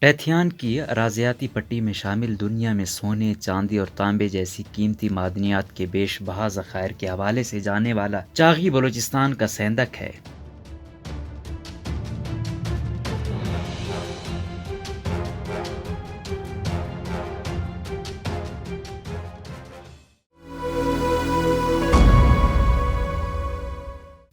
پیتھیان کی اراضیاتی پٹی میں شامل دنیا میں سونے، چاندی اور تانبے جیسی قیمتی معدنیات کے بیش بہا ذخائر کے حوالے سے جانے والا چاغی بلوچستان کا سیندک ہے۔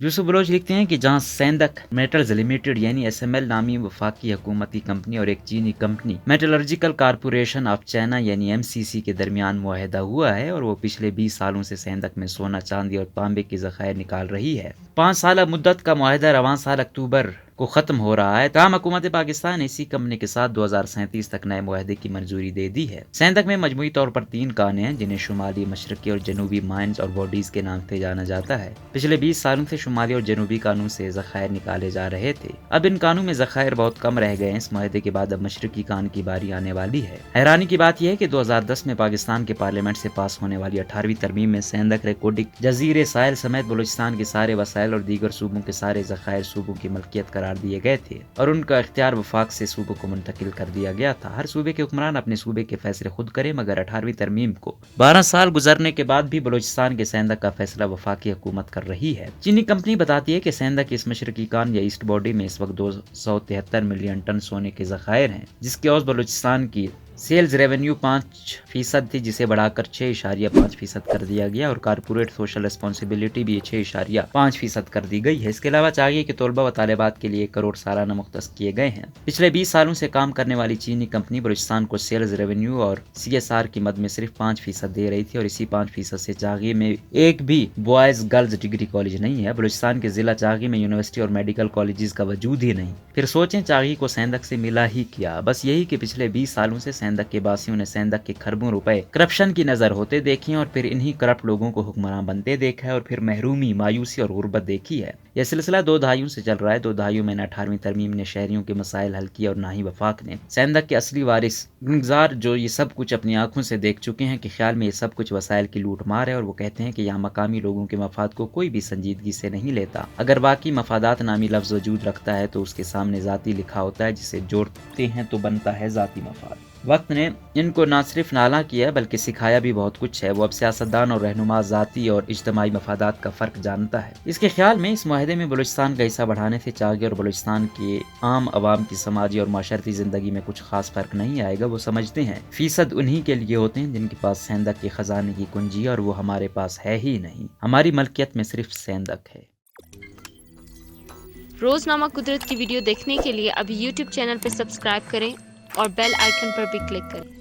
یوسف بلوچ لکھتے ہیں کہ جہاں سیندک میٹلز لمیٹڈ یعنی SML نامی وفاقی حکومتی کمپنی اور ایک چینی company metallurgical corporation of China یعنی MCC کے درمیان معاہدہ ہوا ہے اور وہ پچھلے 20 سالوں سے سیندک میں سونا، چاندی اور تانبے کے ذخائر نکال رہی ہے۔ 5 سالہ مدت کا معاہدہ رواں سال اکتوبر کو ختم ہو رہا ہے، تاہم حکومت پاکستان نے اسی کمپنی کے ساتھ 2037 تک نئے معاہدے کی منظوری دے دی ہے۔ سیندک میں مجموعی طور پر 3 کانیں ہیں جنہیں شمالی، مشرقی اور جنوبی مائنز اور باڈیز کے نام سے جانا جاتا ہے۔ پچھلے 20 سالوں سے شمالی اور جنوبی کانوں سے ذخائر نکالے جا رہے تھے، اب ان کانوں میں ذخائر بہت کم رہ گئے ہیں۔ اس معاہدے کے بعد اب مشرقی کان کی باری آنے والی ہے۔ حیرانی کی بات یہ ہے کہ 2010 میں پاکستان کے پارلیمنٹ سے پاس ہونے والی 18ویں ترمیم میں سیندک، ریکوڈک جزیرے ساحل سمیت بلوچستان کے سارے وسائل اور دیگر صوبوں کے سارے ذخائر صوبوں کی ملکیت قرار دیے گئے تھے اور ان کا اختیار وفاق سے صوبوں کو منتقل کر دیا گیا تھا۔ ہر صوبے کے حکمران اپنے صوبے کے فیصلے خود کریں، مگر 18ویں ترمیم کو 12 سال گزرنے کے بعد بھی بلوچستان کے سیندک کا فیصلہ وفاقی حکومت کر رہی ہے۔ چینی کمپنی بتاتی ہے کہ سیندک اس مشرقی کان یا ایسٹ باڈی میں اس وقت 273 ملین ٹن سونے کے ذخائر ہیں، جس کے عوض بلوچستان کی سیلز ریونیو 5% تھی، جسے بڑھا کر 6.5% کر دیا گیا اور کارپوریٹ سوشل ریسپانسبلٹی بھی 6.5% کر دی گئی ہے۔ اس کے علاوہ چاغی کے طلبہ و طالبات کے لیے 1 کروڑ سالانہ مختص کیے گئے ہیں۔ پچھلے 20 سالوں سے کام کرنے والی چینی کمپنی بلوچستان کو سیلز ریونیو اور CSR کی مد میں صرف 5% دے رہی تھی اور اسی 5% سے چاغی میں ایک بھی بوائز گرلز ڈگری کالج نہیں ہے۔ بلوچستان کے ضلع چاغی میں یونیورسٹی اور میڈیکل کالجز کا وجود ہی نہیں۔ پھر سوچیں چاغی کو سیندک سے ملا ہی کیا؟ بس یہی کہ پچھلے 20 سالوں سے سیندک کے باسیوں نے سیندک کے کھربوں روپے کرپشن کی نظر ہوتے دیکھے اور پھر انہی کرپٹ لوگوں کو حکمران بنتے دیکھا ہے اور پھر محرومی، مایوسی اور غربت دیکھی ہے۔ یہ سلسلہ 2 دہائیوں سے چل رہا ہے۔ 2 دہائیوں میں نہ 18ویں ترمیم نے شہریوں کے مسائل حل کیے اور نہ ہی وفاق نے۔ سیندک کے اصلی وارث گنگزار جو یہ سب کچھ اپنی آنکھوں سے دیکھ چکے ہیں کہ خیال میں یہ سب کچھ وسائل کی لوٹ مار ہے، اور وہ کہتے ہیں کہ یہاں مقامی لوگوں کے مفاد کو کوئی بھی سنجیدگی سے نہیں لیتا۔ اگر باقی مفادات نامی لفظ وجود رکھتا ہے تو اس کے سامنے ذاتی لکھا ہوتا ہے، جسے جوڑتے ہیں تو بنتا ہے ذاتی مفاد۔ وقت نے ان کو نہ صرف نالاں کیا ہے بلکہ سکھایا بھی بہت کچھ ہے۔ وہ اب سیاستدان اور رہنما ذاتی اور اجتماعی مفادات کا فرق جانتا ہے۔ اس کے خیال میں اس معاہدے میں بلوچستان کا حصہ بڑھانے سے چاغی اور بلوچستان کے عام عوام کی سماجی اور معاشرتی زندگی میں کچھ خاص فرق نہیں آئے گا۔ وہ سمجھتے ہیں فیصد انہی کے لیے ہوتے ہیں جن کے پاس سیندک کے خزانے کی کنجی ہے، اور وہ ہمارے پاس ہے ہی نہیں۔ ہماری ملکیت میں صرف سیندک ہے۔ روزنامہ قدرت کی ویڈیو دیکھنے کے لیے ابھی YouTube چینل پر سبسکرائب کریں اور بیل آئیکن پر بھی کلک کریں۔